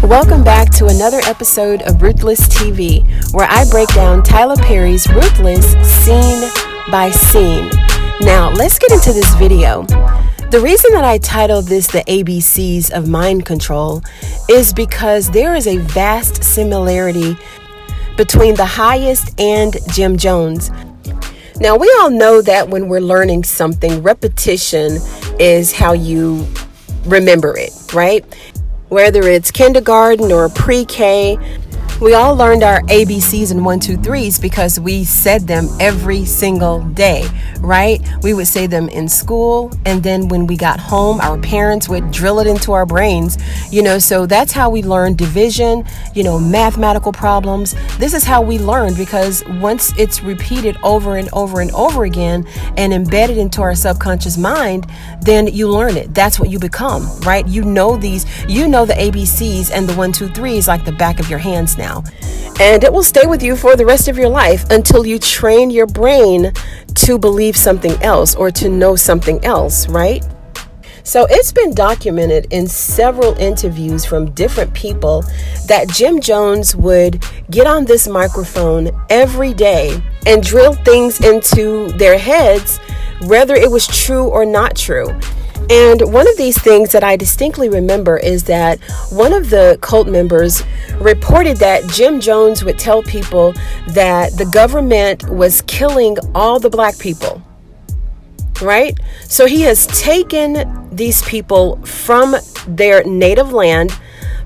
Welcome back to another episode of Ruthless TV, where I break down Tyler Perry's Ruthless scene by scene. Now, let's get into this video. The reason that I titled this The ABCs of Mind Control is because there is a vast similarity between the highest and Jim Jones. Now, we all know that when we're learning something, repetition is how you remember it, right? Whether it's kindergarten or pre-K, we all learned our ABCs and 1, 2, 3s because we said them every single day, right? We would say them in school, and then when we got home, our parents would drill it into our brains, so that's how we learned division, mathematical problems. This is how we learn, because once it's repeated over and over and over again and embedded into our subconscious mind, then you learn it. That's what you become, right? You know the ABCs and the 1, 2, 3s like the back of your hands now. And it will stay with you for the rest of your life until you train your brain to believe something else or to know something else, right? So it's been documented in several interviews from different people that Jim Jones would get on this microphone every day and drill things into their heads, whether it was true or not true. And one of these things that I distinctly remember is that one of the cult members reported that Jim Jones would tell people that the government was killing all the black people, right? So he has taken these people from their native land,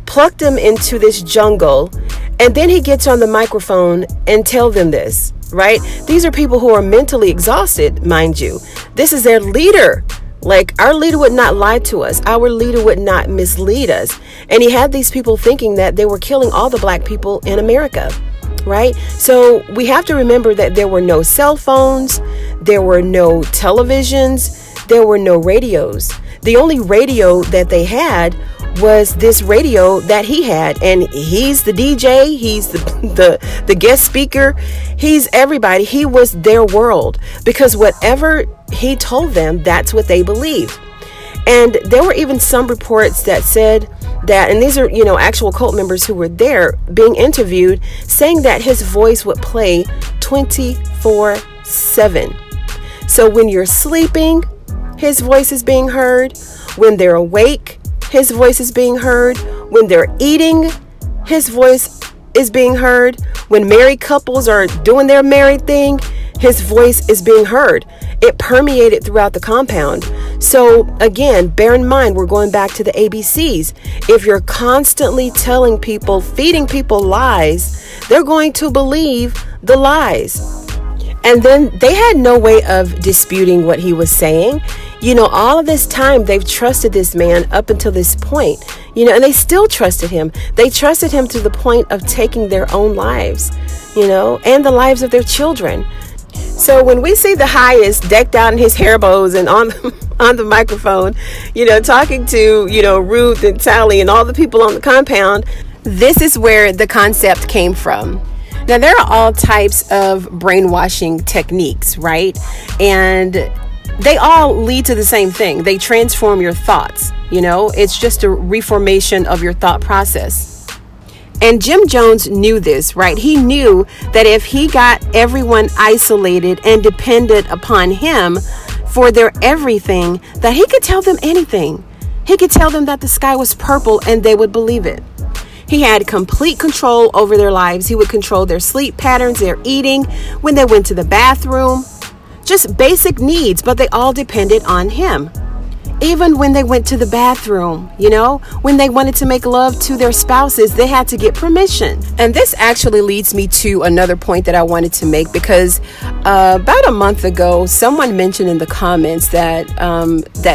plucked them into this jungle, and then he gets on the microphone and tell them this, right? These are people who are mentally exhausted, mind you. This is their leader. Like, our leader would not lie to us. Our leader would not mislead us. And he had these people thinking that they were killing all the black people in America, right? So we have to remember that there were no cell phones, there were no televisions, there were no radios. The only radio that they had was this radio that he had, and he's the DJ, he's the guest speaker, he's everybody. He was their world, because whatever he told them, that's what they believed. And there were even some reports that said that, and these are actual cult members who were there being interviewed, saying that his voice would play 24/7. So when you're sleeping, his voice is being heard. When they're awake, his voice is being heard. When they're eating, his voice is being heard. When married couples are doing their married thing, his voice is being heard. It permeated throughout the compound. So again, bear in mind, we're going back to the ABCs. If you're constantly telling people, feeding people lies, they're going to believe the lies. And then they had no way of disputing what he was saying. All of this time, they've trusted this man up until this point, and they still trusted him. They trusted him to the point of taking their own lives, and the lives of their children. So when we see the highest decked out in his hair bows and on the microphone, talking to, Ruth and Sally and all the people on the compound, this is where the concept came from. Now, there are all types of brainwashing techniques, right? And they all lead to the same thing. They transform your thoughts. It's just a reformation of your thought process. And Jim Jones knew this, right? He knew that if he got everyone isolated and dependent upon him for their everything, that he could tell them anything. He could tell them that the sky was purple and they would believe it. He had complete control over their lives. He would control their sleep patterns, their eating, when they went to the bathroom. Just basic needs, but they all depended on him. Even when they went to the bathroom, when they wanted to make love to their spouses, they had to get permission. And this actually leads me to another point that I wanted to make, because about a month ago, someone mentioned in the comments that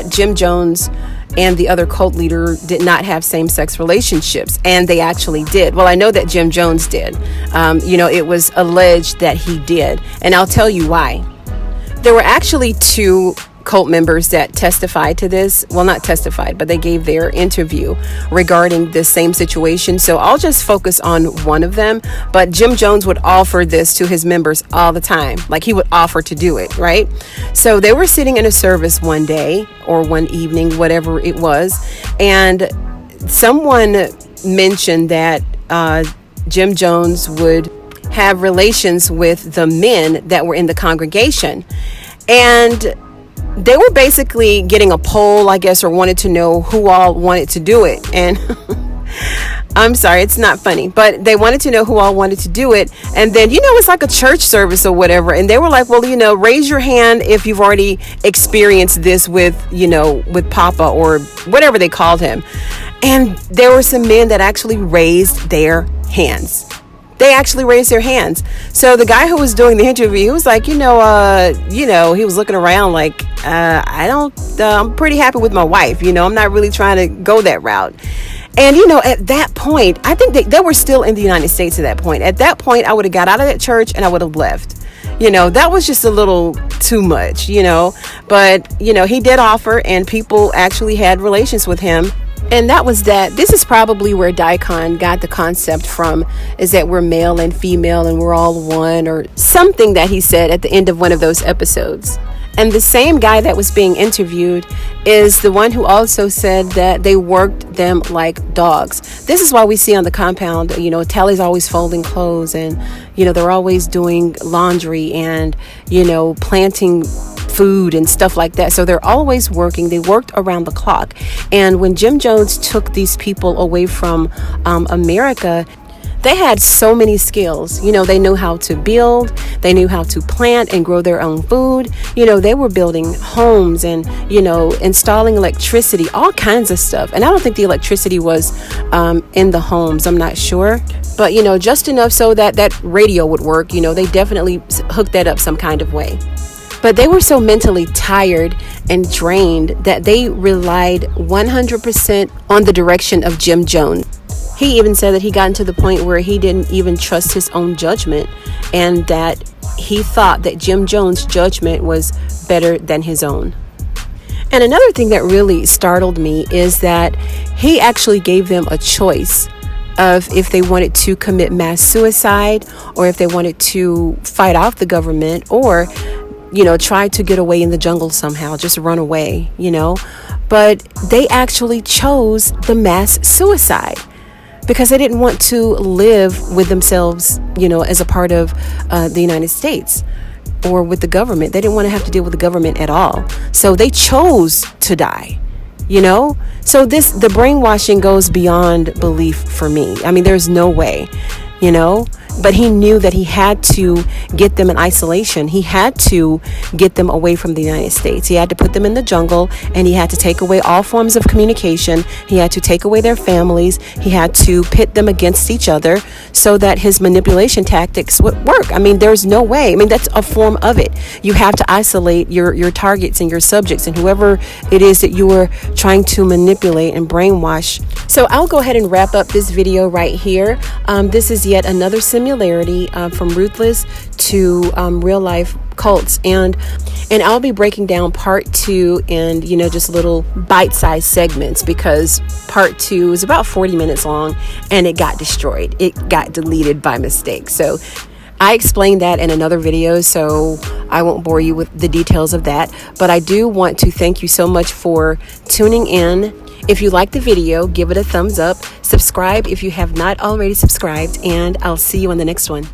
Jim Jones and the other cult leader did not have same-sex relationships, and they actually did. Well, I know that Jim Jones did. It was alleged that he did, and I'll tell you why. There were actually 2 cult members that testified to this. Well, not testified, but they gave their interview regarding this same situation. So I'll just focus on one of them. But Jim Jones would offer this to his members all the time. Like, he would offer to do it, right? So they were sitting in a service one day or one evening, whatever it was, and someone mentioned that Jim Jones would have relations with the men that were in the congregation. And they were basically getting a poll, I guess, or wanted to know who all wanted to do it. And I'm sorry, it's not funny, but they wanted to know who all wanted to do it. And then, it's like a church service or whatever. And they were like, well, raise your hand if you've already experienced this with Papa or whatever they called him. And there were some men that actually raised their hands. They actually raised their hands. So the guy who was doing the interview, he was like, he was looking around like, I'm pretty happy with my wife. I'm not really trying to go that route. And, at that point, I think they were still in the United States at that point. At that point, I would have got out of that church and I would have left. That was just a little too much, but, he did offer, and people actually had relations with him. And that was that. This is probably where Daikon got the concept from, is that we're male and female and we're all one, or something that he said at the end of one of those episodes. And the same guy that was being interviewed is the one who also said that they worked them like dogs. This is why we see on the compound, Tally's always folding clothes, and, they're always doing laundry and, planting food and stuff like that. So they're always working. They worked around the clock. And when Jim Jones took these people away from America, they had so many skills. They knew how to build, they knew how to plant and grow their own food. They were building homes and, installing electricity, all kinds of stuff. And I don't think the electricity was in the homes. I'm not sure. But, just enough so that radio would work. They definitely hooked that up some kind of way. But they were so mentally tired and drained that they relied 100% on the direction of Jim Jones. He even said that he gotten to the point where he didn't even trust his own judgment, and that he thought that Jim Jones' judgment was better than his own. And another thing that really startled me is that he actually gave them a choice of if they wanted to commit mass suicide, or if they wanted to fight off the government, or try to get away in the jungle somehow, just run away, But they actually chose the mass suicide because they didn't want to live with themselves, as a part of the United States or with the government. They didn't want to have to deal with the government at all. So they chose to die, So the brainwashing goes beyond belief for me. I mean, there's no way, But he knew that he had to get them in isolation. He had to get them away from the United States. He had to put them in the jungle, and he had to take away all forms of communication. He had to take away their families. He had to pit them against each other so that his manipulation tactics would work. I mean, there's no way. I mean, that's a form of it. You have to isolate your targets and your subjects and whoever it is that you are trying to manipulate and brainwash. So I'll go ahead and wrap up this video right here. This is yet another similarity from Ruthless to real life cults, and I'll be breaking down part 2 and just little bite-sized segments, because part 2 is about 40 minutes long and it got destroyed. It got deleted by mistake. So I explained that in another video, so I won't bore you with the details of that. But I do want to thank you so much for tuning in. If you like the video, give it a thumbs up. Subscribe if you have not already subscribed, and I'll see you on the next one.